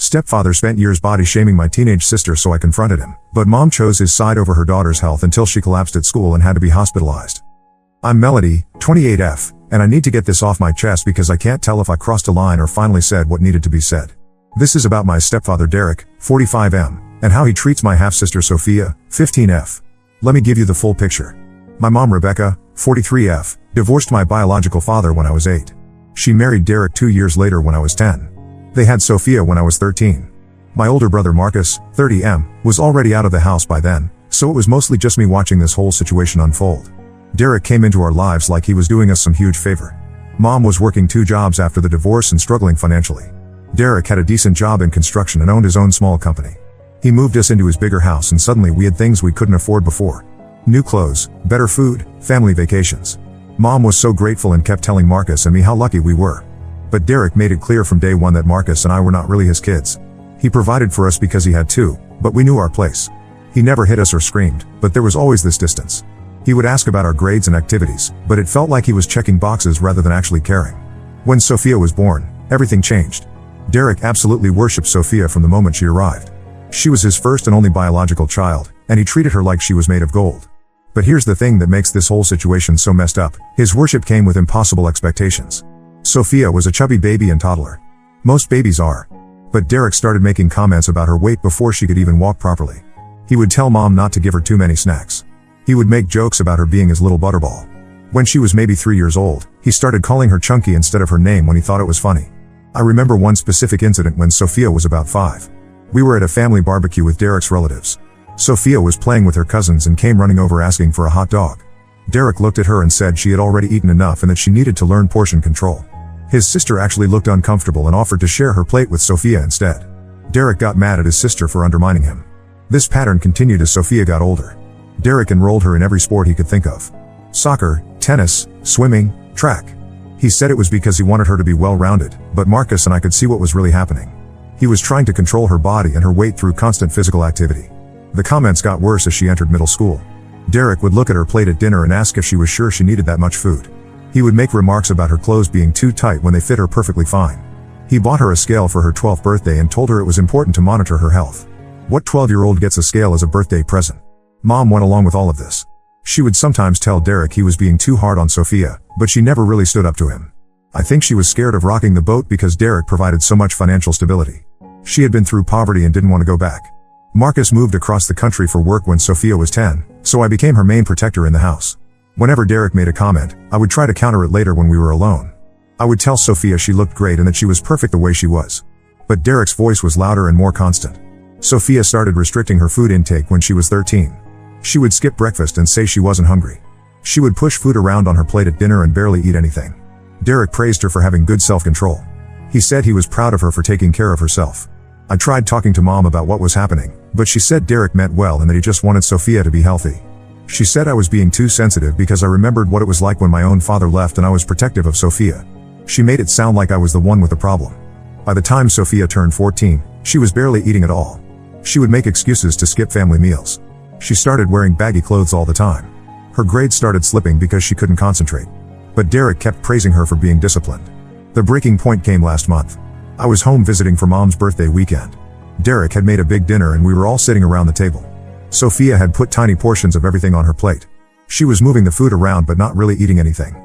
Stepfather spent years body shaming my teenage sister, so I confronted him. But mom chose his side over her daughter's health until she collapsed at school and had to be hospitalized. I'm Melody, 28F, and I need to get this off my chest because I can't tell if I crossed a line or finally said what needed to be said. This is about my stepfather Derek, 45M, and how he treats my half-sister Sophia, 15F. Let me give you the full picture. My mom Rebecca, 43F, divorced my biological father when I was 8. She married Derek 2 years later when I was 10. They had Sophia when I was 13. My older brother Marcus, 30M, was already out of the house by then, so it was mostly just me watching this whole situation unfold. Derek came into our lives like he was doing us some huge favor. Mom was working 2 jobs after the divorce and struggling financially. Derek had a decent job in construction and owned his own small company. He moved us into his bigger house and suddenly we had things we couldn't afford before. New clothes, better food, family vacations. Mom was so grateful and kept telling Marcus and me how lucky we were. But Derek made it clear from day one that Marcus and I were not really his kids. He provided for us because he had to, but we knew our place. He never hit us or screamed, but there was always this distance. He would ask about our grades and activities, but it felt like he was checking boxes rather than actually caring. When Sophia was born, everything changed. Derek absolutely worshipped Sophia from the moment she arrived. She was his first and only biological child, and he treated her like she was made of gold. But here's the thing that makes this whole situation so messed up. His worship came with impossible expectations. Sophia was a chubby baby and toddler. Most babies are. But Derek started making comments about her weight before she could even walk properly. He would tell mom not to give her too many snacks. He would make jokes about her being his little butterball. When she was maybe 3 years old, he started calling her Chunky instead of her name when he thought it was funny. I remember one specific incident when Sophia was about 5. We were at a family barbecue with Derek's relatives. Sophia was playing with her cousins and came running over asking for a hot dog. Derek looked at her and said she had already eaten enough and that she needed to learn portion control. His sister actually looked uncomfortable and offered to share her plate with Sophia instead. Derek got mad at his sister for undermining him. This pattern continued as Sophia got older. Derek enrolled her in every sport he could think of. Soccer, tennis, swimming, track. He said it was because he wanted her to be well-rounded, but Marcus and I could see what was really happening. He was trying to control her body and her weight through constant physical activity. The comments got worse as she entered middle school. Derek would look at her plate at dinner and ask if she was sure she needed that much food. He would make remarks about her clothes being too tight when they fit her perfectly fine. He bought her a scale for her 12th birthday and told her it was important to monitor her health. What 12-year-old gets a scale as a birthday present? Mom went along with all of this. She would sometimes tell Derek he was being too hard on Sophia, but she never really stood up to him. I think she was scared of rocking the boat because Derek provided so much financial stability. She had been through poverty and didn't want to go back. Marcus moved across the country for work when Sophia was 10, so I became her main protector in the house. Whenever Derek made a comment, I would try to counter it later when we were alone. I would tell Sophia she looked great and that she was perfect the way she was. But Derek's voice was louder and more constant. Sophia started restricting her food intake when she was 13. She would skip breakfast and say she wasn't hungry. She would push food around on her plate at dinner and barely eat anything. Derek praised her for having good self-control. He said he was proud of her for taking care of herself. I tried talking to mom about what was happening, but she said Derek meant well and that he just wanted Sophia to be healthy. She said I was being too sensitive because I remembered what it was like when my own father left and I was protective of Sophia. She made it sound like I was the one with the problem. By the time Sophia turned 14, she was barely eating at all. She would make excuses to skip family meals. She started wearing baggy clothes all the time. Her grades started slipping because she couldn't concentrate. But Derek kept praising her for being disciplined. The breaking point came last month. I was home visiting for mom's birthday weekend. Derek had made a big dinner and we were all sitting around the table. Sophia had put tiny portions of everything on her plate. She was moving the food around but not really eating anything.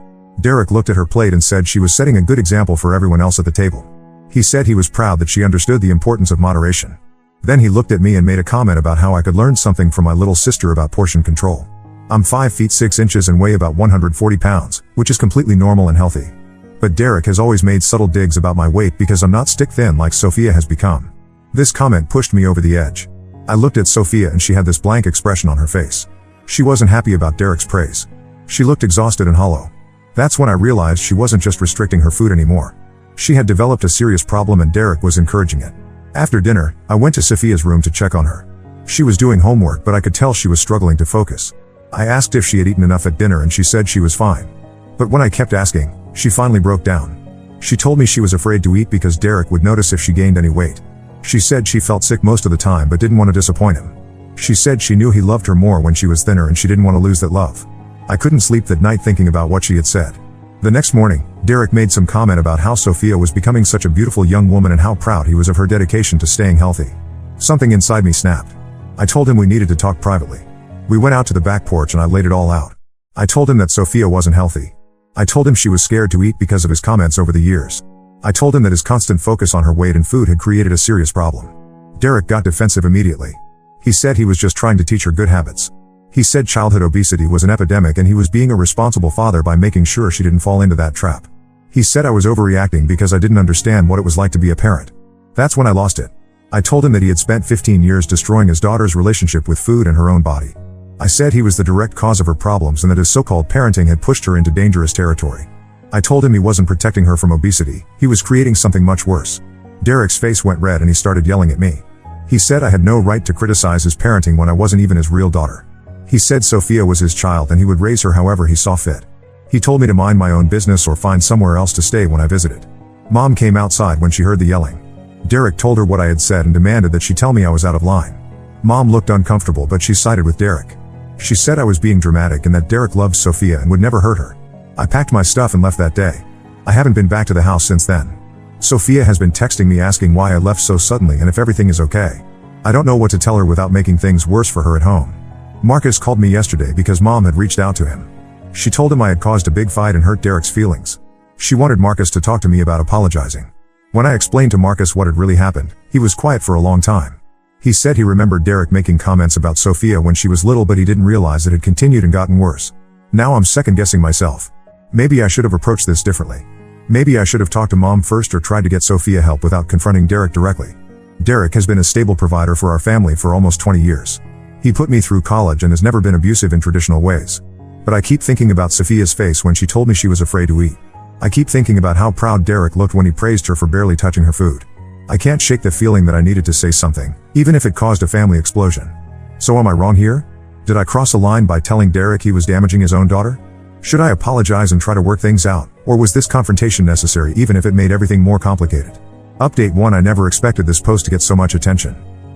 Derek looked at her plate and said she was setting a good example for everyone else at the table. He said he was proud that she understood the importance of moderation. Then he looked at me and made a comment about how I could learn something from my little sister about portion control. I'm 5 feet 6 inches and weigh about 140 pounds, which is completely normal and healthy. But Derek has always made subtle digs about my weight because I'm not stick thin like Sophia has become. This comment pushed me over the edge. I looked at Sophia and she had this blank expression on her face. She wasn't happy about Derek's praise. She looked exhausted and hollow. That's when I realized she wasn't just restricting her food anymore. She had developed a serious problem and Derek was encouraging it. After dinner, I went to Sophia's room to check on her. She was doing homework but I could tell she was struggling to focus. I asked if she had eaten enough at dinner and she said she was fine. But when I kept asking, she finally broke down. She told me she was afraid to eat because Derek would notice if she gained any weight. She said she felt sick most of the time but didn't want to disappoint him. She said she knew he loved her more when she was thinner and she didn't want to lose that love. I couldn't sleep that night thinking about what she had said. The next morning, Derek made some comment about how Sophia was becoming such a beautiful young woman and how proud he was of her dedication to staying healthy. Something inside me snapped. I told him we needed to talk privately. We went out to the back porch and I laid it all out. I told him that Sophia wasn't healthy. I told him she was scared to eat because of his comments over the years. I told him that his constant focus on her weight and food had created a serious problem. Derek got defensive immediately. He said he was just trying to teach her good habits. He said childhood obesity was an epidemic and he was being a responsible father by making sure she didn't fall into that trap. He said I was overreacting because I didn't understand what it was like to be a parent. That's when I lost it. I told him that he had spent 15 years destroying his daughter's relationship with food and her own body. I said he was the direct cause of her problems and that his so-called parenting had pushed her into dangerous territory. I told him he wasn't protecting her from obesity, he was creating something much worse. Derek's face went red and he started yelling at me. He said I had no right to criticize his parenting when I wasn't even his real daughter. He said Sophia was his child and he would raise her however he saw fit. He told me to mind my own business or find somewhere else to stay when I visited. Mom came outside when she heard the yelling. Derek told her what I had said and demanded that she tell me I was out of line. Mom looked uncomfortable but she sided with Derek. She said I was being dramatic and that Derek loved Sophia and would never hurt her. I packed my stuff and left that day. I haven't been back to the house since then. Sophia has been texting me asking why I left so suddenly and if everything is okay. I don't know what to tell her without making things worse for her at home. Marcus called me yesterday because Mom had reached out to him. She told him I had caused a big fight and hurt Derek's feelings. She wanted Marcus to talk to me about apologizing. When I explained to Marcus what had really happened, he was quiet for a long time. He said he remembered Derek making comments about Sophia when she was little but he didn't realize it had continued and gotten worse. Now I'm second-guessing myself. Maybe I should have approached this differently. Maybe I should have talked to Mom first or tried to get Sophia help without confronting Derek directly. Derek has been a stable provider for our family for almost 20 years. He put me through college and has never been abusive in traditional ways. But I keep thinking about Sophia's face when she told me she was afraid to eat. I keep thinking about how proud Derek looked when he praised her for barely touching her food. I can't shake the feeling that I needed to say something, even if it caused a family explosion. So am I wrong here? Did I cross a line by telling Derek he was damaging his own daughter? Should I apologize and try to work things out, or was this confrontation necessary even if it made everything more complicated? Update 1: I never expected this post to get so much attention.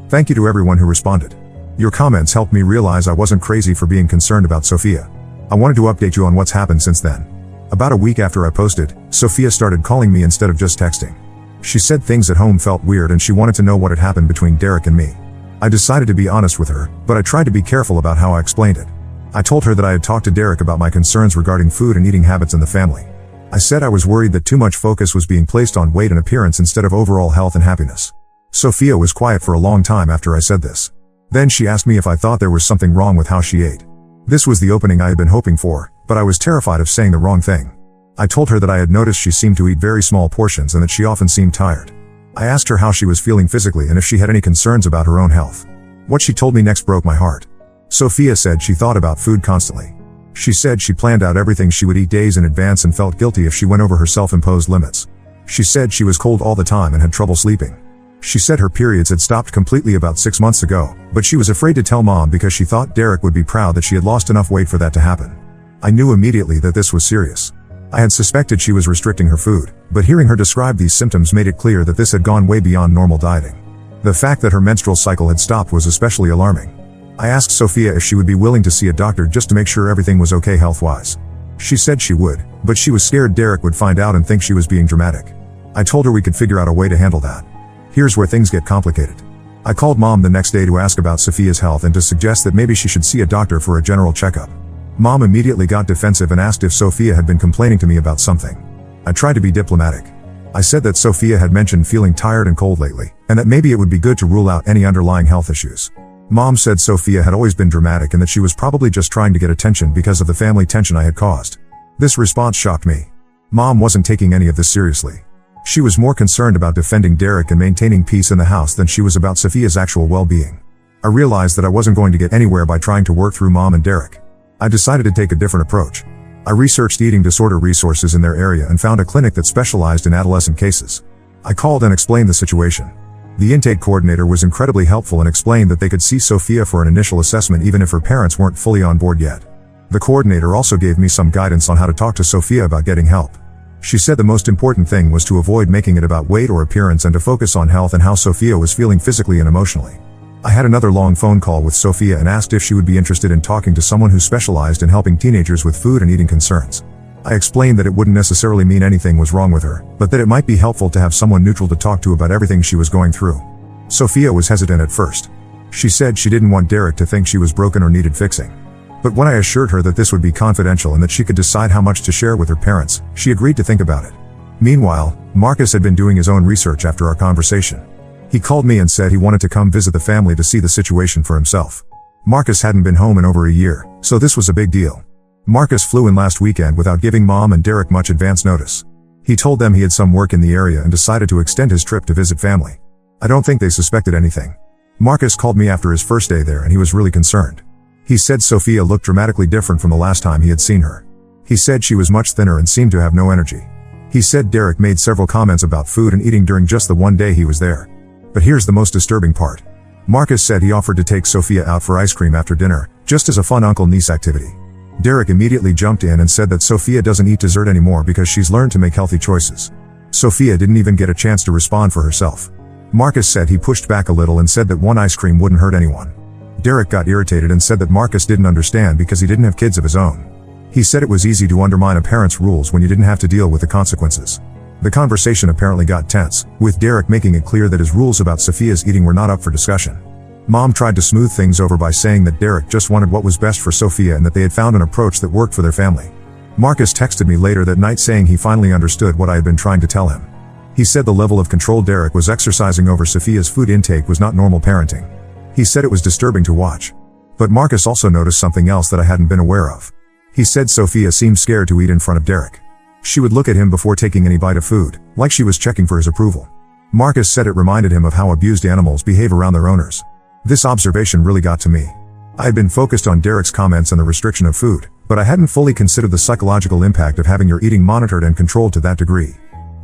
Thank you to everyone who responded. Your comments helped me realize I wasn't crazy for being concerned about Sophia. I wanted to update you on what's happened since then. About a week after I posted, Sophia started calling me instead of just texting. She said things at home felt weird and she wanted to know what had happened between Derek and me. I decided to be honest with her, but I tried to be careful about how I explained it. I told her that I had talked to Derek about my concerns regarding food and eating habits in the family. I said I was worried that too much focus was being placed on weight and appearance instead of overall health and happiness. Sophia was quiet for a long time after I said this. Then she asked me if I thought there was something wrong with how she ate. This was the opening I had been hoping for, but I was terrified of saying the wrong thing. I told her that I had noticed she seemed to eat very small portions and that she often seemed tired. I asked her how she was feeling physically and if she had any concerns about her own health. What she told me next broke my heart. Sophia said she thought about food constantly. She said she planned out everything she would eat days in advance and felt guilty if she went over her self-imposed limits. She said she was cold all the time and had trouble sleeping. She said her periods had stopped completely about 6 months ago, but she was afraid to tell Mom because she thought Derek would be proud that she had lost enough weight for that to happen. I knew immediately that this was serious. I had suspected she was restricting her food, but hearing her describe these symptoms made it clear that this had gone way beyond normal dieting. The fact that her menstrual cycle had stopped was especially alarming. I asked Sophia if she would be willing to see a doctor just to make sure everything was okay health-wise. She said she would, but she was scared Derek would find out and think she was being dramatic. I told her we could figure out a way to handle that. Here's where things get complicated. I called Mom the next day to ask about Sophia's health and to suggest that maybe she should see a doctor for a general checkup. Mom immediately got defensive and asked if Sophia had been complaining to me about something. I tried to be diplomatic. I said that Sophia had mentioned feeling tired and cold lately, and that maybe it would be good to rule out any underlying health issues. Mom said Sophia had always been dramatic and that she was probably just trying to get attention because of the family tension I had caused. This response shocked me. Mom wasn't taking any of this seriously. She was more concerned about defending Derek and maintaining peace in the house than she was about Sophia's actual well-being. I realized that I wasn't going to get anywhere by trying to work through Mom and Derek. I decided to take a different approach. I researched eating disorder resources in their area and found a clinic that specialized in adolescent cases. I called and explained the situation. The intake coordinator was incredibly helpful and explained that they could see Sophia for an initial assessment even if her parents weren't fully on board yet. The coordinator also gave me some guidance on how to talk to Sophia about getting help. She said the most important thing was to avoid making it about weight or appearance and to focus on health and how Sophia was feeling physically and emotionally. I had another long phone call with Sophia and asked if she would be interested in talking to someone who specialized in helping teenagers with food and eating concerns. I explained that it wouldn't necessarily mean anything was wrong with her, but that it might be helpful to have someone neutral to talk to about everything she was going through. Sophia was hesitant at first. She said she didn't want Derek to think she was broken or needed fixing. But when I assured her that this would be confidential and that she could decide how much to share with her parents, she agreed to think about it. Meanwhile, Marcus had been doing his own research after our conversation. He called me and said he wanted to come visit the family to see the situation for himself. Marcus hadn't been home in over a year, so this was a big deal. Marcus flew in last weekend without giving Mom and Derek much advance notice. He told them he had some work in the area and decided to extend his trip to visit family. I don't think they suspected anything. Marcus called me after his first day there and he was really concerned. He said Sophia looked dramatically different from the last time he had seen her. He said she was much thinner and seemed to have no energy. He said Derek made several comments about food and eating during just the one day he was there. But here's the most disturbing part. Marcus said he offered to take Sophia out for ice cream after dinner, just as a fun uncle-niece activity. Derek immediately jumped in and said that Sophia doesn't eat dessert anymore because she's learned to make healthy choices. Sophia didn't even get a chance to respond for herself. Marcus said he pushed back a little and said that one ice cream wouldn't hurt anyone. Derek got irritated and said that Marcus didn't understand because he didn't have kids of his own. He said it was easy to undermine a parent's rules when you didn't have to deal with the consequences. The conversation apparently got tense, with Derek making it clear that his rules about Sophia's eating were not up for discussion. Mom tried to smooth things over by saying that Derek just wanted what was best for Sophia and that they had found an approach that worked for their family. Marcus texted me later that night saying he finally understood what I had been trying to tell him. He said the level of control Derek was exercising over Sophia's food intake was not normal parenting. He said it was disturbing to watch. But Marcus also noticed something else that I hadn't been aware of. He said Sophia seemed scared to eat in front of Derek. She would look at him before taking any bite of food, like she was checking for his approval. Marcus said it reminded him of how abused animals behave around their owners. This observation really got to me. I had been focused on Derek's comments and the restriction of food, but I hadn't fully considered the psychological impact of having your eating monitored and controlled to that degree.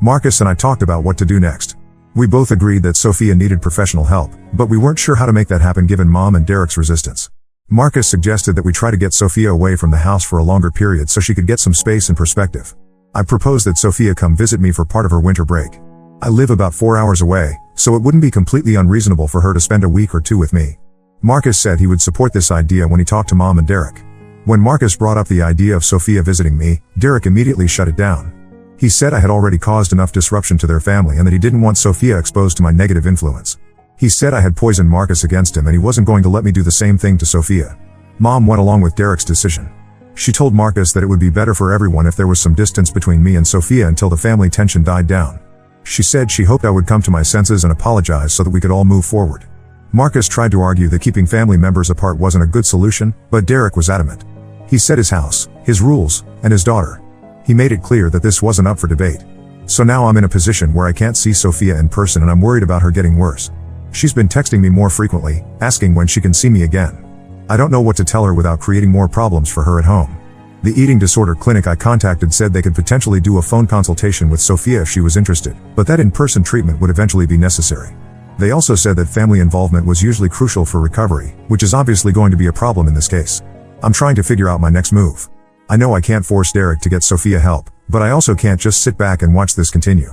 Marcus and I talked about what to do next. We both agreed that Sophia needed professional help, but we weren't sure how to make that happen given Mom and Derek's resistance. Marcus suggested that we try to get Sophia away from the house for a longer period so she could get some space and perspective. I proposed that Sophia come visit me for part of her winter break. I live about 4 hours away, so it wouldn't be completely unreasonable for her to spend a week or two with me. Marcus said he would support this idea when he talked to Mom and Derek. When Marcus brought up the idea of Sophia visiting me, Derek immediately shut it down. He said I had already caused enough disruption to their family and that he didn't want Sophia exposed to my negative influence. He said I had poisoned Marcus against him and he wasn't going to let me do the same thing to Sophia. Mom went along with Derek's decision. She told Marcus that it would be better for everyone if there was some distance between me and Sophia until the family tension died down. She said she hoped I would come to my senses and apologize so that we could all move forward. Marcus tried to argue that keeping family members apart wasn't a good solution, but Derek was adamant. He said his house, his rules, and his daughter. He made it clear that this wasn't up for debate. So now I'm in a position where I can't see Sophia in person and I'm worried about her getting worse. She's been texting me more frequently, asking when she can see me again. I don't know what to tell her without creating more problems for her at home. The eating disorder clinic I contacted said they could potentially do a phone consultation with Sophia if she was interested, but that in-person treatment would eventually be necessary. They also said that family involvement was usually crucial for recovery, which is obviously going to be a problem in this case. I'm trying to figure out my next move. I know I can't force Derek to get Sophia help, but I also can't just sit back and watch this continue.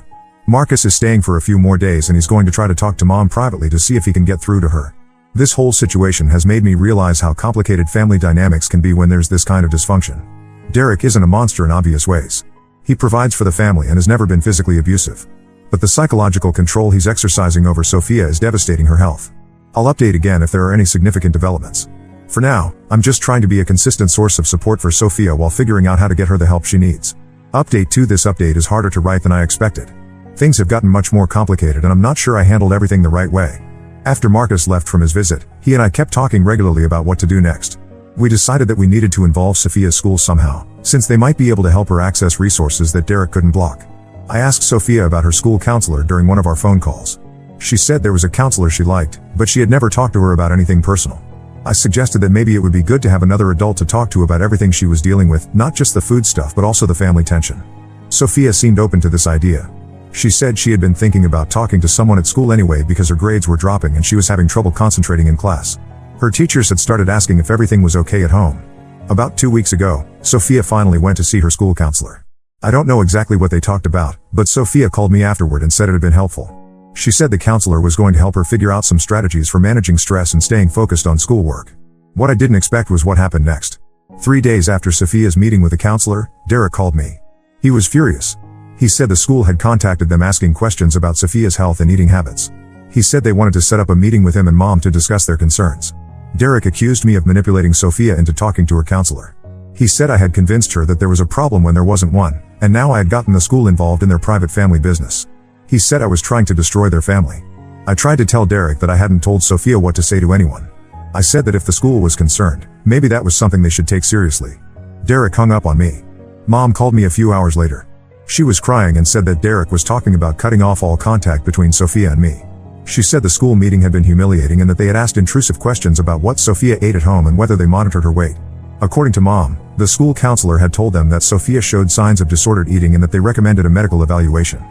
Marcus is staying for a few more days and he's going to try to talk to Mom privately to see if he can get through to her. This whole situation has made me realize how complicated family dynamics can be when there's this kind of dysfunction. Derek isn't a monster in obvious ways. He provides for the family and has never been physically abusive. But the psychological control he's exercising over Sophia is devastating her health. I'll update again if there are any significant developments. For now, I'm just trying to be a consistent source of support for Sophia while figuring out how to get her the help she needs. Update 2: This update is harder to write than I expected. Things have gotten much more complicated and I'm not sure I handled everything the right way. After Marcus left from his visit, he and I kept talking regularly about what to do next. We decided that we needed to involve Sophia's school somehow, since they might be able to help her access resources that Derek couldn't block. I asked Sophia about her school counselor during one of our phone calls. She said there was a counselor she liked, but she had never talked to her about anything personal. I suggested that maybe it would be good to have another adult to talk to about everything she was dealing with, not just the food stuff but also the family tension. Sophia seemed open to this idea. She said she had been thinking about talking to someone at school anyway because her grades were dropping and she was having trouble concentrating in class. Her teachers had started asking if everything was okay at home. About 2 weeks ago, Sophia finally went to see her school counselor. I don't know exactly what they talked about, but Sophia called me afterward and said it had been helpful. She said the counselor was going to help her figure out some strategies for managing stress and staying focused on schoolwork. What I didn't expect was what happened next. 3 days after Sophia's meeting with the counselor, Derek called me. He was furious. He said the school had contacted them asking questions about Sophia's health and eating habits. He said they wanted to set up a meeting with him and mom to discuss their concerns. Derek accused me of manipulating Sophia into talking to her counselor. He said I had convinced her that there was a problem when there wasn't one, and now I had gotten the school involved in their private family business. He said I was trying to destroy their family. I tried to tell Derek that I hadn't told Sophia what to say to anyone. I said that if the school was concerned, maybe that was something they should take seriously. Derek hung up on me. Mom called me a few hours later. She was crying and said that Derek was talking about cutting off all contact between Sophia and me. She said the school meeting had been humiliating and that they had asked intrusive questions about what Sophia ate at home and whether they monitored her weight. According to mom, the school counselor had told them that Sophia showed signs of disordered eating and that they recommended a medical evaluation.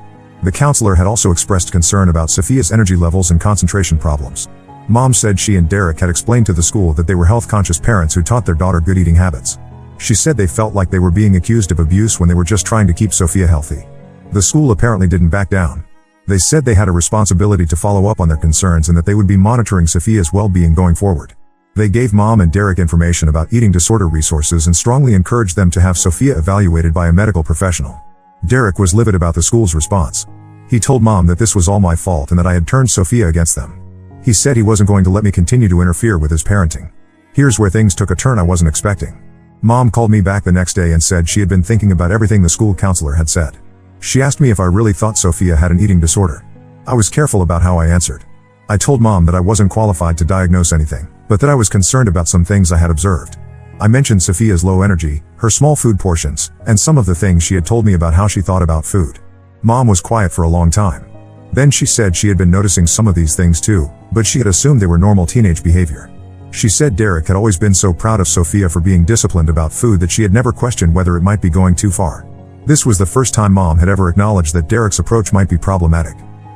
The counselor had also expressed concern about Sophia's energy levels and concentration problems. Mom said she and Derek had explained to the school that they were health-conscious parents who taught their daughter good eating habits. She said they felt like they were being accused of abuse when they were just trying to keep Sophia healthy. The school apparently didn't back down. They said they had a responsibility to follow up on their concerns and that they would be monitoring Sophia's well-being going forward. They gave mom and Derek information about eating disorder resources and strongly encouraged them to have Sophia evaluated by a medical professional. Derek was livid about the school's response. He told mom that this was all my fault and that I had turned Sophia against them. He said he wasn't going to let me continue to interfere with his parenting. Here's where things took a turn I wasn't expecting. Mom called me back the next day and said she had been thinking about everything the school counselor had said. She asked me if I really thought Sophia had an eating disorder. I was careful about how I answered. I told mom that I wasn't qualified to diagnose anything, but that I was concerned about some things I had observed. I mentioned Sophia's low energy, her small food portions, and some of the things she had told me about how she thought about food. Mom was quiet for a long time. Then she said she had been noticing some of these things too, but she had assumed they were normal teenage behavior. She said Derek had always been so proud of Sophia for being disciplined about food that she had never questioned whether it might be going too far. This was the first time mom had ever acknowledged that Derek's approach might be problematic.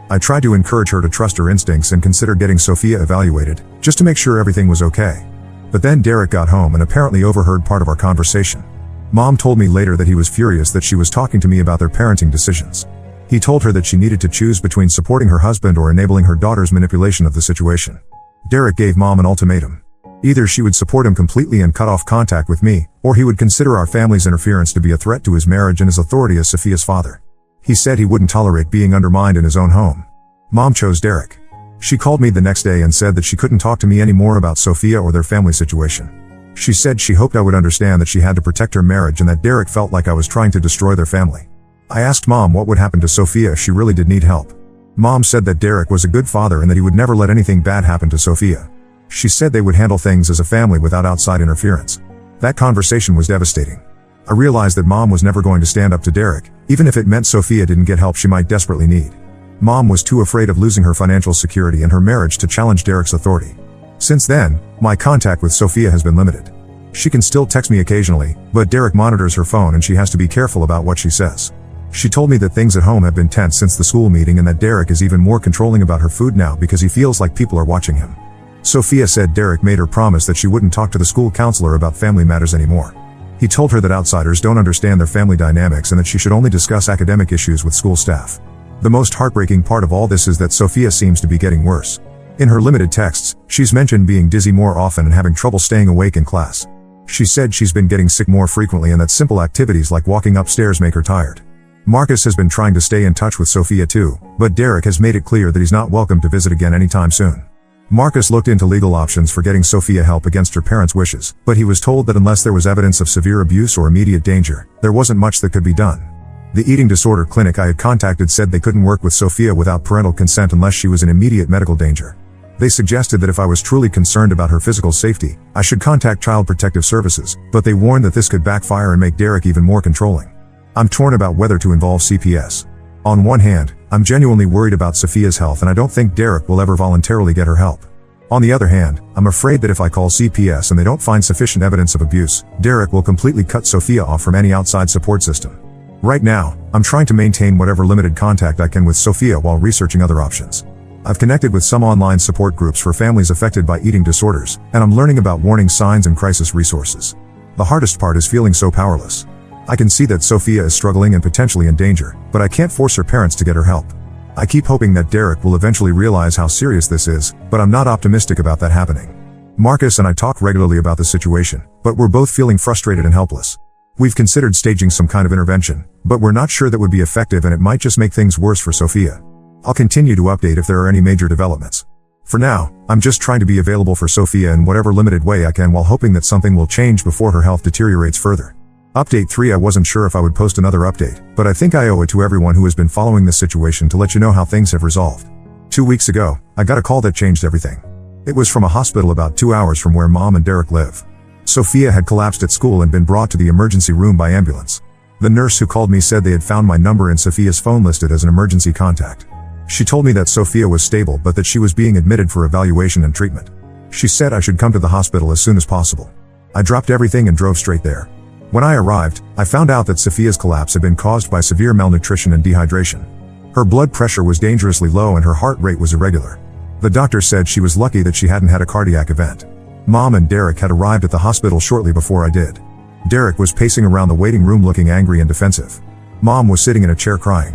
I tried to encourage her to trust her instincts and consider getting Sophia evaluated, just to make sure everything was okay. But then Derek got home and apparently overheard part of our conversation. Mom told me later that he was furious that she was talking to me about their parenting decisions. He told her that she needed to choose between supporting her husband or enabling her daughter's manipulation of the situation. Derek gave mom an ultimatum. Either she would support him completely and cut off contact with me, or he would consider our family's interference to be a threat to his marriage and his authority as Sophia's father. He said he wouldn't tolerate being undermined in his own home. Mom chose Derek. She called me the next day and said that she couldn't talk to me anymore about Sophia or their family situation. She said she hoped I would understand that she had to protect her marriage and that Derek felt like I was trying to destroy their family. I asked mom what would happen to Sophia if she really did need help. Mom said that Derek was a good father and that he would never let anything bad happen to Sophia. She said they would handle things as a family without outside interference. That conversation was devastating. I realized that mom was never going to stand up to Derek, even if it meant Sophia didn't get help she might desperately need. Mom was too afraid of losing her financial security and her marriage to challenge Derek's authority. Since then, my contact with Sophia has been limited. She can still text me occasionally, but Derek monitors her phone and she has to be careful about what she says. She told me that things at home have been tense since the school meeting and that Derek is even more controlling about her food now because he feels like people are watching him. Sophia said Derek made her promise that she wouldn't talk to the school counselor about family matters anymore. He told her that outsiders don't understand their family dynamics and that she should only discuss academic issues with school staff. The most heartbreaking part of all this is that Sophia seems to be getting worse. In her limited texts, she's mentioned being dizzy more often and having trouble staying awake in class. She said she's been getting sick more frequently and that simple activities like walking upstairs make her tired. Marcus has been trying to stay in touch with Sophia too, but Derek has made it clear that he's not welcome to visit again anytime soon. Marcus looked into legal options for getting Sophia help against her parents' wishes, but he was told that unless there was evidence of severe abuse or immediate danger, there wasn't much that could be done. The eating disorder clinic I had contacted said they couldn't work with Sophia without parental consent unless she was in immediate medical danger. They suggested that if I was truly concerned about her physical safety, I should contact Child Protective Services, but they warned that this could backfire and make Derek even more controlling. I'm torn about whether to involve CPS. On one hand, I'm genuinely worried about Sophia's health and I don't think Derek will ever voluntarily get her help. On the other hand, I'm afraid that if I call CPS and they don't find sufficient evidence of abuse, Derek will completely cut Sophia off from any outside support system. Right now, I'm trying to maintain whatever limited contact I can with Sophia while researching other options. I've connected with some online support groups for families affected by eating disorders, and I'm learning about warning signs and crisis resources. The hardest part is feeling so powerless. I can see that Sophia is struggling and potentially in danger, but I can't force her parents to get her help. I keep hoping that Derek will eventually realize how serious this is, but I'm not optimistic about that happening. Marcus and I talk regularly about the situation, but we're both feeling frustrated and helpless. We've considered staging some kind of intervention, but we're not sure that would be effective and it might just make things worse for Sophia. I'll continue to update if there are any major developments. For now, I'm just trying to be available for Sophia in whatever limited way I can while hoping that something will change before her health deteriorates further. Update 3. I wasn't sure if I would post another update, but I think I owe it to everyone who has been following this situation to let you know how things have resolved. 2 weeks ago, I got a call that changed everything. It was from a hospital about 2 hours from where Mom and Derek live. Sophia had collapsed at school and been brought to the emergency room by ambulance. The nurse who called me said they had found my number in Sophia's phone listed as an emergency contact. She told me that Sophia was stable but that she was being admitted for evaluation and treatment. She said I should come to the hospital as soon as possible. I dropped everything and drove straight there. When I arrived, I found out that Sophia's collapse had been caused by severe malnutrition and dehydration. Her blood pressure was dangerously low and her heart rate was irregular. The doctor said she was lucky that she hadn't had a cardiac event. Mom and Derek had arrived at the hospital shortly before I did. Derek was pacing around the waiting room looking angry and defensive. Mom was sitting in a chair crying.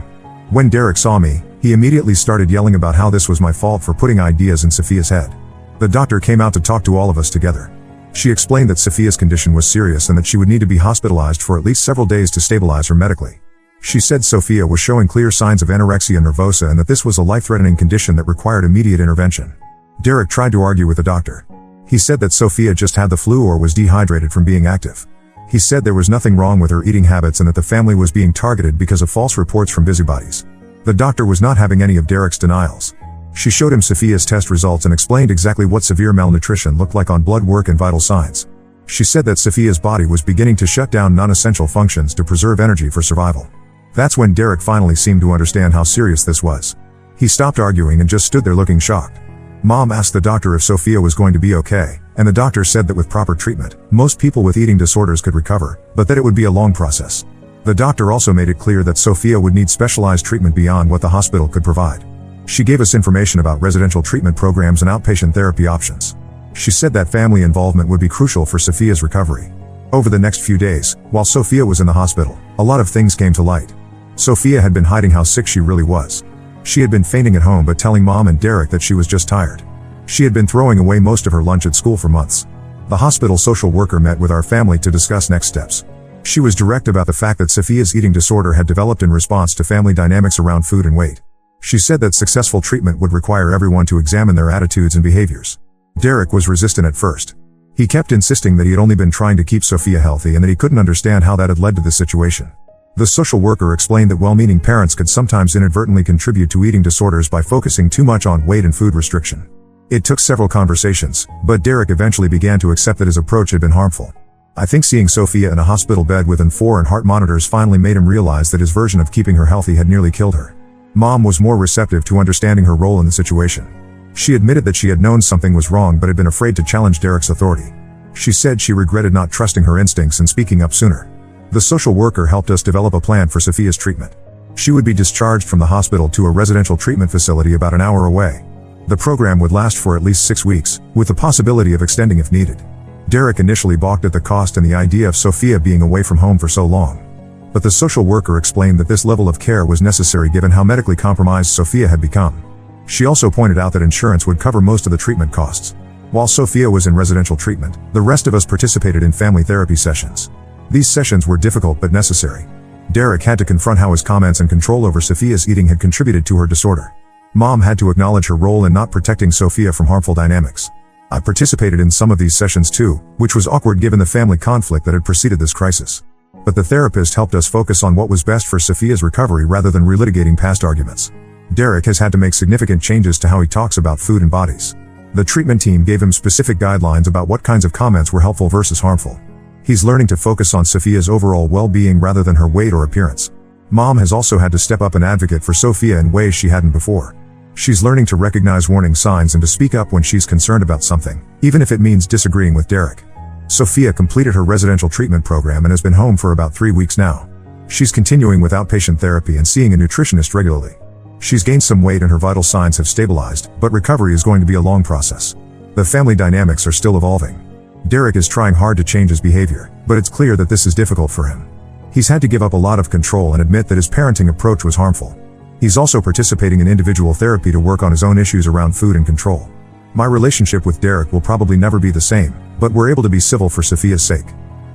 When Derek saw me, he immediately started yelling about how this was my fault for putting ideas in Sophia's head. The doctor came out to talk to all of us together. She explained that Sophia's condition was serious and that she would need to be hospitalized for at least several days to stabilize her medically. She said Sophia was showing clear signs of anorexia nervosa and that this was a life-threatening condition that required immediate intervention. Derek tried to argue with the doctor. He said that Sophia just had the flu or was dehydrated from being active. He said there was nothing wrong with her eating habits and that the family was being targeted because of false reports from busybodies. The doctor was not having any of Derek's denials. She showed him Sophia's test results and explained exactly what severe malnutrition looked like on blood work and vital signs. She said that Sophia's body was beginning to shut down non-essential functions to preserve energy for survival. That's when Derek finally seemed to understand how serious this was. He stopped arguing and just stood there looking shocked. Mom asked the doctor if Sophia was going to be okay, and the doctor said that with proper treatment, most people with eating disorders could recover, but that it would be a long process. The doctor also made it clear that Sophia would need specialized treatment beyond what the hospital could provide. She gave us information about residential treatment programs and outpatient therapy options. She said that family involvement would be crucial for Sophia's recovery. Over the next few days, while Sophia was in the hospital, a lot of things came to light. Sophia had been hiding how sick she really was. She had been fainting at home but telling Mom and Derek that she was just tired. She had been throwing away most of her lunch at school for months. The hospital social worker met with our family to discuss next steps. She was direct about the fact that Sophia's eating disorder had developed in response to family dynamics around food and weight. She said that successful treatment would require everyone to examine their attitudes and behaviors. Derek was resistant at first. He kept insisting that he had only been trying to keep Sophia healthy and that he couldn't understand how that had led to this situation. The social worker explained that well-meaning parents could sometimes inadvertently contribute to eating disorders by focusing too much on weight and food restriction. It took several conversations, but Derek eventually began to accept that his approach had been harmful. I think seeing Sophia in a hospital bed with N4 and heart monitors finally made him realize that his version of keeping her healthy had nearly killed her. Mom was more receptive to understanding her role in the situation. She admitted that she had known something was wrong but had been afraid to challenge Derek's authority. She said she regretted not trusting her instincts and speaking up sooner. The social worker helped us develop a plan for Sophia's treatment. She would be discharged from the hospital to a residential treatment facility about an hour away. The program would last for at least 6 weeks, with the possibility of extending if needed. Derek initially balked at the cost and the idea of Sophia being away from home for so long. But the social worker explained that this level of care was necessary given how medically compromised Sophia had become. She also pointed out that insurance would cover most of the treatment costs. While Sophia was in residential treatment, the rest of us participated in family therapy sessions. These sessions were difficult but necessary. Derek had to confront how his comments and control over Sophia's eating had contributed to her disorder. Mom had to acknowledge her role in not protecting Sophia from harmful dynamics. I participated in some of these sessions too, which was awkward given the family conflict that had preceded this crisis. But the therapist helped us focus on what was best for Sophia's recovery rather than relitigating past arguments. Derek has had to make significant changes to how he talks about food and bodies. The treatment team gave him specific guidelines about what kinds of comments were helpful versus harmful. He's learning to focus on Sophia's overall well-being rather than her weight or appearance. Mom has also had to step up and advocate for Sophia in ways she hadn't before. She's learning to recognize warning signs and to speak up when she's concerned about something, even if it means disagreeing with Derek. Sophia completed her residential treatment program and has been home for about 3 weeks now. She's continuing with outpatient therapy and seeing a nutritionist regularly. She's gained some weight and her vital signs have stabilized, but recovery is going to be a long process. The family dynamics are still evolving. Derek is trying hard to change his behavior, but it's clear that this is difficult for him. He's had to give up a lot of control and admit that his parenting approach was harmful. He's also participating in individual therapy to work on his own issues around food and control. My relationship with Derek will probably never be the same, but we're able to be civil for Sophia's sake.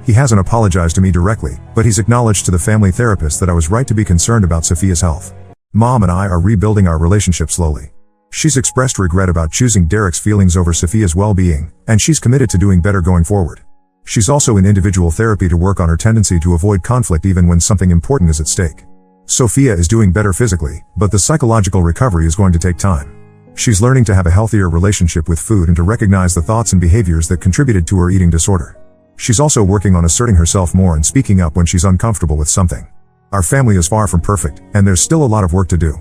He hasn't apologized to me directly, but he's acknowledged to the family therapist that I was right to be concerned about Sophia's health. Mom and I are rebuilding our relationship slowly. She's expressed regret about choosing Derek's feelings over Sophia's well-being, and she's committed to doing better going forward. She's also in individual therapy to work on her tendency to avoid conflict even when something important is at stake. Sophia is doing better physically, but the psychological recovery is going to take time. She's learning to have a healthier relationship with food and to recognize the thoughts and behaviors that contributed to her eating disorder. She's also working on asserting herself more and speaking up when she's uncomfortable with something. Our family is far from perfect, and there's still a lot of work to do.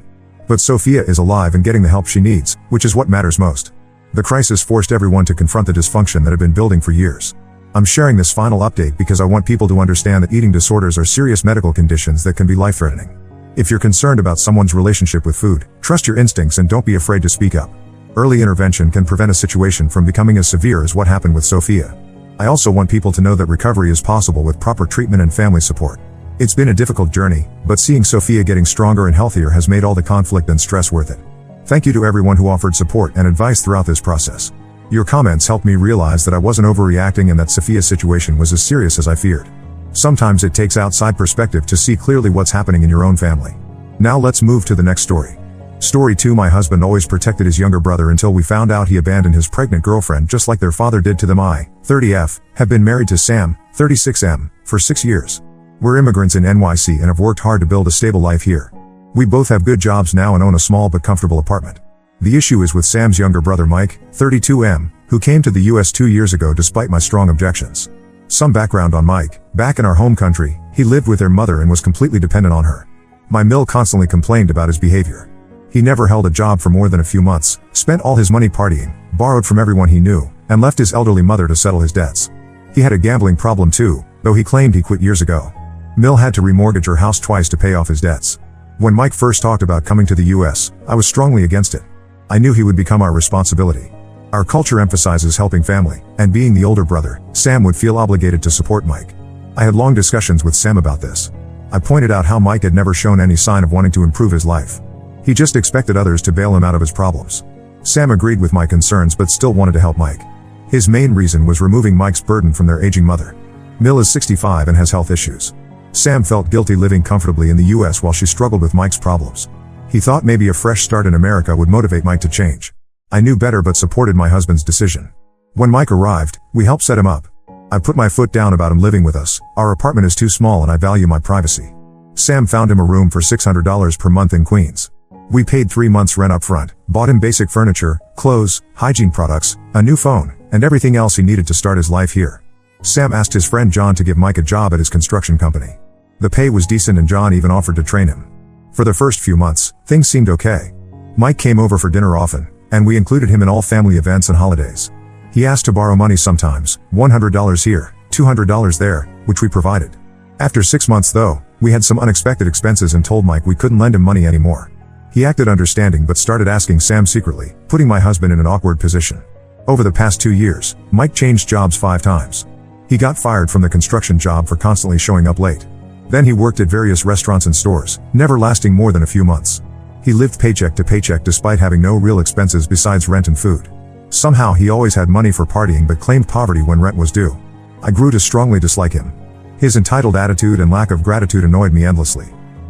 But Sophia is alive and getting the help she needs, which is what matters most. The crisis forced everyone to confront the dysfunction that had been building for years. I'm sharing this final update because I want people to understand that eating disorders are serious medical conditions that can be life-threatening. If you're concerned about someone's relationship with food, trust your instincts and don't be afraid to speak up. Early intervention can prevent a situation from becoming as severe as what happened with Sophia. I also want people to know that recovery is possible with proper treatment and family support. It's been a difficult journey, but seeing Sophia getting stronger and healthier has made all the conflict and stress worth it. Thank you to everyone who offered support and advice throughout this process. Your comments helped me realize that I wasn't overreacting and that Sophia's situation was as serious as I feared. Sometimes it takes outside perspective to see clearly what's happening in your own family. Now let's move to the next story. Story 2. My husband always protected his younger brother until we found out he abandoned his pregnant girlfriend just like their father did to them. I, 30F, have been married to Sam, 36M, for 6 years. We're immigrants in NYC and have worked hard to build a stable life here. We both have good jobs now and own a small but comfortable apartment. The issue is with Sam's younger brother Mike, 32M, who came to the US 2 years ago despite my strong objections. Some background on Mike. Back in our home country, he lived with their mother and was completely dependent on her. My mill constantly complained about his behavior. He never held a job for more than a few months, spent all his money partying, borrowed from everyone he knew, and left his elderly mother to settle his debts. He had a gambling problem too, though he claimed he quit years ago. Mill had to remortgage her house twice to pay off his debts. When Mike first talked about coming to the US, I was strongly against it. I knew he would become our responsibility. Our culture emphasizes helping family, and being the older brother, Sam would feel obligated to support Mike. I had long discussions with Sam about this. I pointed out how Mike had never shown any sign of wanting to improve his life. He just expected others to bail him out of his problems. Sam agreed with my concerns but still wanted to help Mike. His main reason was removing Mike's burden from their aging mother. Mill is 65 and has health issues. Sam felt guilty living comfortably in the US while she struggled with Mike's problems. He thought maybe a fresh start in America would motivate Mike to change. I knew better but supported my husband's decision. When Mike arrived, we helped set him up. I put my foot down about him living with us. Our apartment is too small and I value my privacy. Sam found him a room for $600 per month in Queens. We paid 3 months rent up front, bought him basic furniture, clothes, hygiene products, a new phone, and everything else he needed to start his life here. Sam asked his friend John to give Mike a job at his construction company. The pay was decent and John even offered to train him. For the first few months, things seemed okay. Mike came over for dinner often, and we included him in all family events and holidays. He asked to borrow money sometimes, $100 here, $200 there, which we provided. After 6 months though, we had some unexpected expenses and told Mike we couldn't lend him money anymore. He acted understanding but started asking Sam secretly, putting my husband in an awkward position. Over the past 2 years, Mike changed jobs 5 times. He got fired from the construction job for constantly showing up late. Then he worked at various restaurants and stores, never lasting more than a few months. He lived paycheck to paycheck despite having no real expenses besides rent and food. Somehow he always had money for partying but claimed poverty when rent was due. I grew to strongly dislike him. His entitled attitude and lack of gratitude annoyed me endlessly.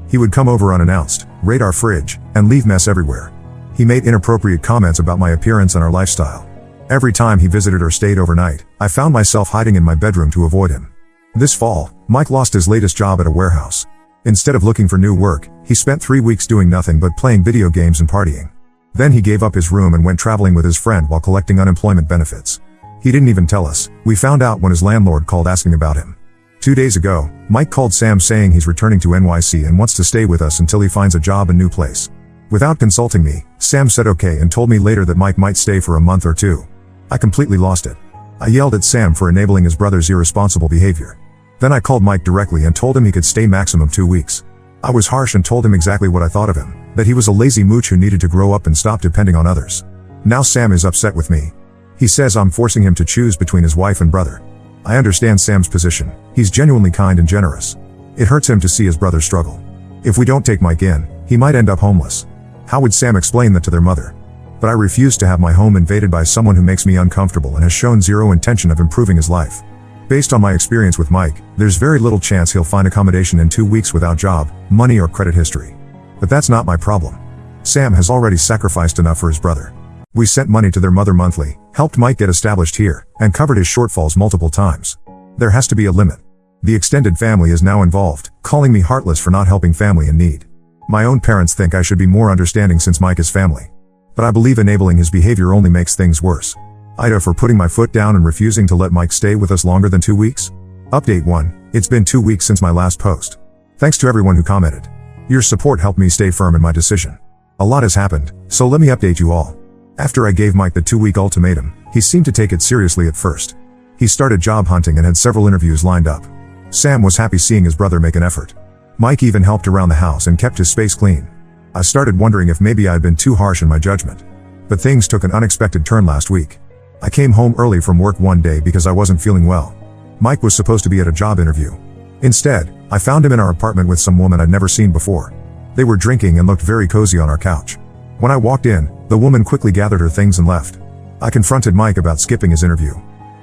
He would come over unannounced, raid our fridge, and leave mess everywhere. He made inappropriate comments about my appearance and our lifestyle. Every time he visited or stayed overnight, I found myself hiding in my bedroom to avoid him. This fall, Mike lost his latest job at a warehouse. Instead of looking for new work, he spent 3 weeks doing nothing but playing video games and partying. Then he gave up his room and went traveling with his friend while collecting unemployment benefits. He didn't even tell us. We found out when his landlord called asking about him. 2 days ago, Mike called Sam saying he's returning to NYC and wants to stay with us until he finds a job and new place. Without consulting me, Sam said okay and told me later that Mike might stay for a month or 2. I completely lost it. I yelled at Sam for enabling his brother's irresponsible behavior. Then I called Mike directly and told him he could stay maximum 2 weeks. I was harsh and told him exactly what I thought of him, that he was a lazy mooch who needed to grow up and stop depending on others. Now Sam is upset with me. He says I'm forcing him to choose between his wife and brother. I understand Sam's position. He's genuinely kind and generous. It hurts him to see his brother struggle. If we don't take Mike in, he might end up homeless. How would Sam explain that to their mother? but I refuse to have my home invaded by someone who makes me uncomfortable and has shown zero intention of improving his life. Based on my experience with Mike, there's very little chance he'll find accommodation in 2 weeks without job, money or credit history. But that's not my problem. Sam has already sacrificed enough for his brother. We sent money to their mother monthly, helped Mike get established here, and covered his shortfalls multiple times. There has to be a limit. The extended family is now involved, calling me heartless for not helping family in need. My own parents think I should be more understanding since Mike is family. But I believe enabling his behavior only makes things worse. Ida for putting my foot down and refusing to let Mike stay with us longer than 2 weeks. Update 1. It's been 2 weeks since my last post. Thanks to everyone who commented. Your support helped me stay firm in my decision. A lot has happened, so let me update you all. After I gave Mike the 2-week ultimatum, he seemed to take it seriously at first. He started job hunting and had several interviews lined up. Sam was happy seeing his brother make an effort. Mike even helped around the house and kept his space clean. I started wondering if maybe I had been too harsh in my judgment. But things took an unexpected turn last week. I came home early from work one day because I wasn't feeling well. Mike was supposed to be at a job interview. Instead, I found him in our apartment with some woman I'd never seen before. They were drinking and looked very cozy on our couch. When I walked in, the woman quickly gathered her things and left. I confronted Mike about skipping his interview.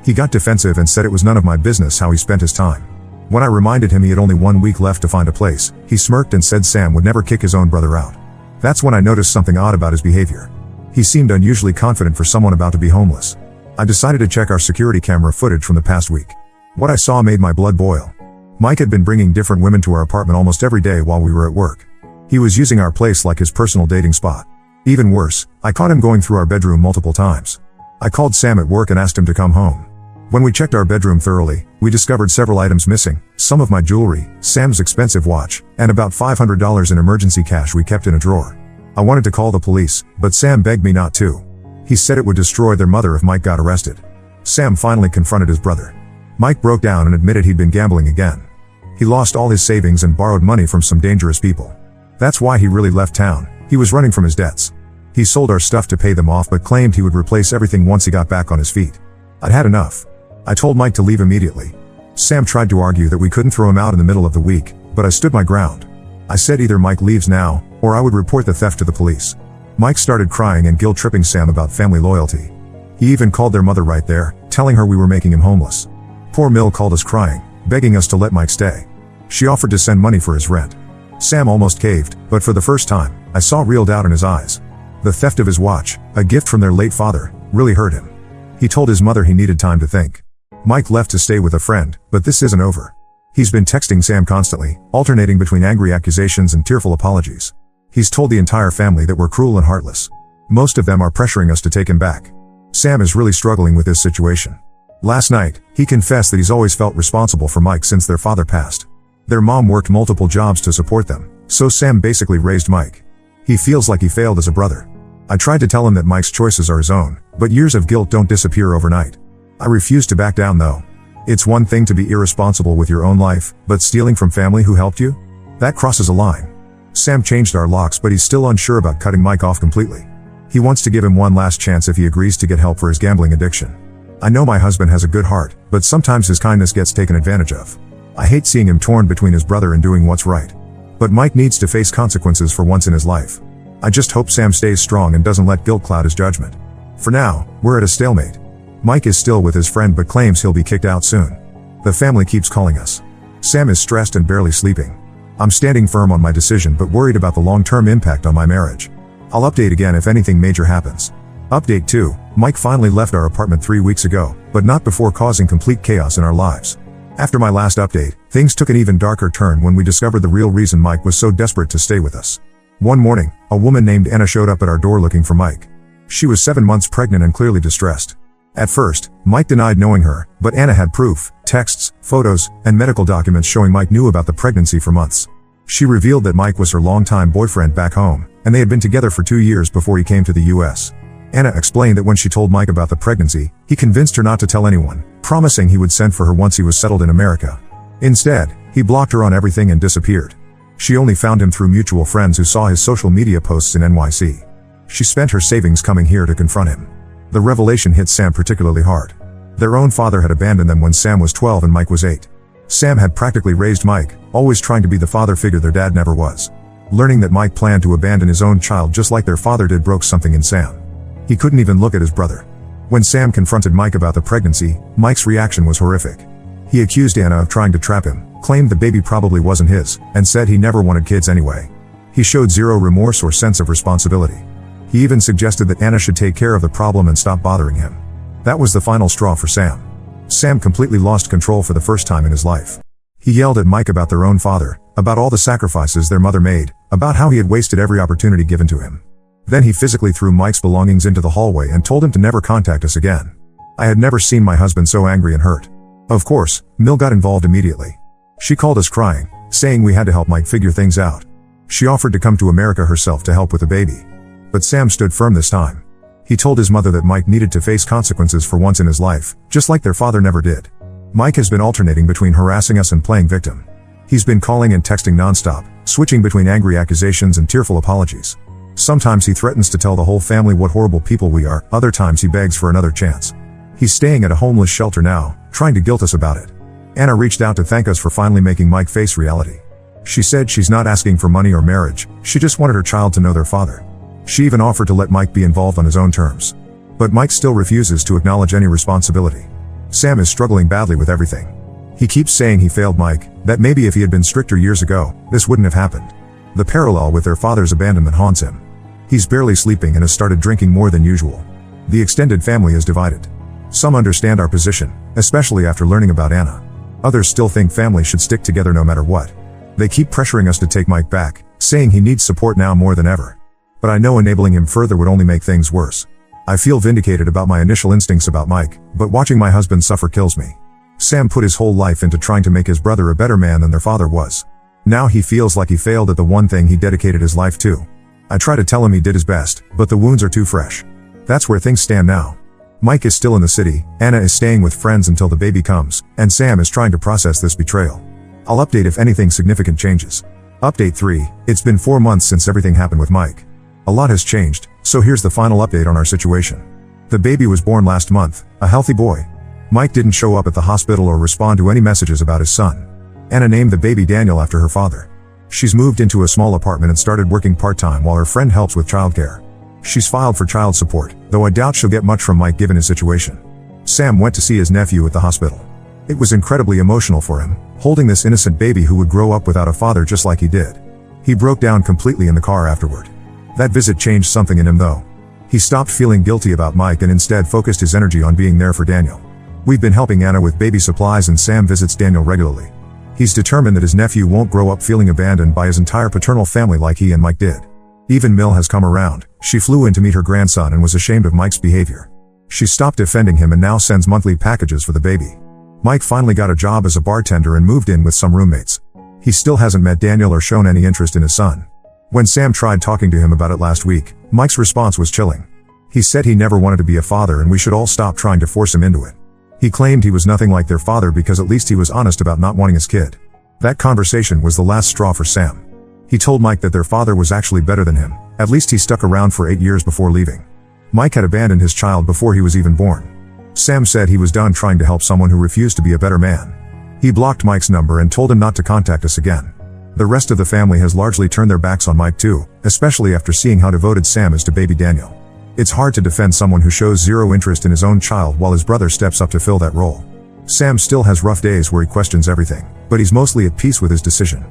He got defensive and said it was none of my business how he spent his time. When I reminded him he had only 1 week left to find a place, he smirked and said Sam would never kick his own brother out. That's when I noticed something odd about his behavior. He seemed unusually confident for someone about to be homeless. I decided to check our security camera footage from the past week. What I saw made my blood boil. Mike had been bringing different women to our apartment almost every day while we were at work. He was using our place like his personal dating spot. Even worse, I caught him going through our bedroom multiple times. I called Sam at work and asked him to come home. When we checked our bedroom thoroughly, we discovered several items missing, some of my jewelry, Sam's expensive watch, and about $500 in emergency cash we kept in a drawer. I wanted to call the police, but Sam begged me not to. He said it would destroy their mother if Mike got arrested. Sam finally confronted his brother. Mike broke down and admitted he'd been gambling again. He lost all his savings and borrowed money from some dangerous people. That's why he really left town. He was running from his debts. He sold our stuff to pay them off but claimed he would replace everything once he got back on his feet. I'd had enough. I told Mike to leave immediately. Sam tried to argue that we couldn't throw him out in the middle of the week, but I stood my ground. I said either Mike leaves now, or I would report the theft to the police. Mike started crying and guilt-tripping Sam about family loyalty. He even called their mother right there, telling her we were making him homeless. Poor Mill called us crying, begging us to let Mike stay. She offered to send money for his rent. Sam almost caved, but for the first time, I saw real doubt in his eyes. The theft of his watch, a gift from their late father, really hurt him. He told his mother he needed time to think. Mike left to stay with a friend, but this isn't over. He's been texting Sam constantly, alternating between angry accusations and tearful apologies. He's told the entire family that we're cruel and heartless. Most of them are pressuring us to take him back. Sam is really struggling with this situation. Last night, he confessed that he's always felt responsible for Mike since their father passed. Their mom worked multiple jobs to support them, so Sam basically raised Mike. He feels like he failed as a brother. I tried to tell him that Mike's choices are his own, but years of guilt don't disappear overnight. I refuse to back down though. It's one thing to be irresponsible with your own life, but stealing from family who helped you? That crosses a line. Sam changed our locks, but he's still unsure about cutting Mike off completely. He wants to give him one last chance if he agrees to get help for his gambling addiction. I know my husband has a good heart, but sometimes his kindness gets taken advantage of. I hate seeing him torn between his brother and doing what's right. But Mike needs to face consequences for once in his life. I just hope Sam stays strong and doesn't let guilt cloud his judgment. For now, we're at a stalemate. Mike is still with his friend but claims he'll be kicked out soon. The family keeps calling us. Sam is stressed and barely sleeping. I'm standing firm on my decision but worried about the long-term impact on my marriage. I'll update again if anything major happens. Update 2, Mike finally left our apartment 3 weeks ago, but not before causing complete chaos in our lives. After my last update, things took an even darker turn when we discovered the real reason Mike was so desperate to stay with us. One morning, a woman named Anna showed up at our door looking for Mike. She was 7 months pregnant and clearly distressed. At first, Mike denied knowing her, but Anna had proof, texts, photos, and medical documents showing Mike knew about the pregnancy for months. She revealed that Mike was her longtime boyfriend back home, and they had been together for 2 years before he came to the US. Anna explained that when she told Mike about the pregnancy, he convinced her not to tell anyone, promising he would send for her once he was settled in America. Instead, he blocked her on everything and disappeared. She only found him through mutual friends who saw his social media posts in NYC. She spent her savings coming here to confront him. The revelation hit Sam particularly hard. Their own father had abandoned them when Sam was 12 and Mike was 8. Sam had practically raised Mike, always trying to be the father figure their dad never was. Learning that Mike planned to abandon his own child just like their father did broke something in Sam. He couldn't even look at his brother. When Sam confronted Mike about the pregnancy, Mike's reaction was horrific. He accused Anna of trying to trap him, claimed the baby probably wasn't his, and said he never wanted kids anyway. He showed zero remorse or sense of responsibility. He even suggested that Anna should take care of the problem and stop bothering him. That was the final straw for Sam. Sam completely lost control for the first time in his life. He yelled at Mike about their own father, about all the sacrifices their mother made, about how he had wasted every opportunity given to him. Then he physically threw Mike's belongings into the hallway and told him to never contact us again. I had never seen my husband so angry and hurt. Of course, Mill got involved immediately. She called us crying, saying we had to help Mike figure things out. She offered to come to America herself to help with the baby. But Sam stood firm this time. He told his mother that Mike needed to face consequences for once in his life, just like their father never did. Mike has been alternating between harassing us and playing victim. He's been calling and texting nonstop, switching between angry accusations and tearful apologies. Sometimes he threatens to tell the whole family what horrible people we are, other times he begs for another chance. He's staying at a homeless shelter now, trying to guilt us about it. Anna reached out to thank us for finally making Mike face reality. She said she's not asking for money or marriage, she just wanted her child to know their father. She even offered to let Mike be involved on his own terms. But Mike still refuses to acknowledge any responsibility. Sam is struggling badly with everything. He keeps saying he failed Mike, that maybe if he had been stricter years ago, this wouldn't have happened. The parallel with their father's abandonment haunts him. He's barely sleeping and has started drinking more than usual. The extended family is divided. Some understand our position, especially after learning about Anna. Others still think family should stick together no matter what. They keep pressuring us to take Mike back, saying he needs support now more than ever. But I know enabling him further would only make things worse. I feel vindicated about my initial instincts about Mike, but watching my husband suffer kills me. Sam put his whole life into trying to make his brother a better man than their father was. Now he feels like he failed at the one thing he dedicated his life to. I try to tell him he did his best, but the wounds are too fresh. That's where things stand now. Mike is still in the city, Anna is staying with friends until the baby comes, and Sam is trying to process this betrayal. I'll update if anything significant changes. Update 3, it's been 4 months since everything happened with Mike. A lot has changed, so here's the final update on our situation. The baby was born last month, a healthy boy. Mike didn't show up at the hospital or respond to any messages about his son. Anna named the baby Daniel after her father. She's moved into a small apartment and started working part-time while her friend helps with childcare. She's filed for child support, though I doubt she'll get much from Mike given his situation. Sam went to see his nephew at the hospital. It was incredibly emotional for him, holding this innocent baby who would grow up without a father just like he did. He broke down completely in the car afterward. That visit changed something in him though. He stopped feeling guilty about Mike and instead focused his energy on being there for Daniel. We've been helping Anna with baby supplies and Sam visits Daniel regularly. He's determined that his nephew won't grow up feeling abandoned by his entire paternal family like he and Mike did. Even Mill has come around. She flew in to meet her grandson and was ashamed of Mike's behavior. She stopped defending him and now sends monthly packages for the baby. Mike finally got a job as a bartender and moved in with some roommates. He still hasn't met Daniel or shown any interest in his son. When Sam tried talking to him about it last week, Mike's response was chilling. He said he never wanted to be a father and we should all stop trying to force him into it. He claimed he was nothing like their father because at least he was honest about not wanting his kid. That conversation was the last straw for Sam. He told Mike that their father was actually better than him, at least he stuck around for 8 years before leaving. Mike had abandoned his child before he was even born. Sam said he was done trying to help someone who refused to be a better man. He blocked Mike's number and told him not to contact us again. The rest of the family has largely turned their backs on Mike too, especially after seeing how devoted Sam is to baby Daniel. It's hard to defend someone who shows zero interest in his own child while his brother steps up to fill that role. Sam still has rough days where he questions everything, but he's mostly at peace with his decision.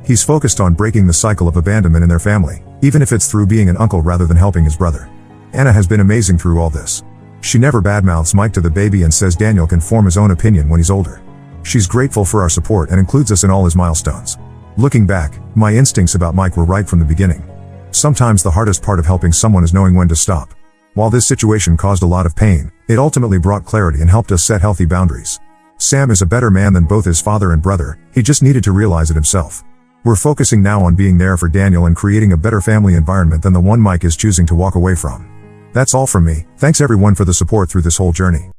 He's focused on breaking the cycle of abandonment in their family, even if it's through being an uncle rather than helping his brother. Anna has been amazing through all this. She never badmouths Mike to the baby and says Daniel can form his own opinion when he's older. She's grateful for our support and includes us in all his milestones. Looking back, my instincts about Mike were right from the beginning. Sometimes the hardest part of helping someone is knowing when to stop. While this situation caused a lot of pain, it ultimately brought clarity and helped us set healthy boundaries. Sam is a better man than both his father and brother, he just needed to realize it himself. We're focusing now on being there for Daniel and creating a better family environment than the one Mike is choosing to walk away from. That's all from me, thanks everyone for the support through this whole journey.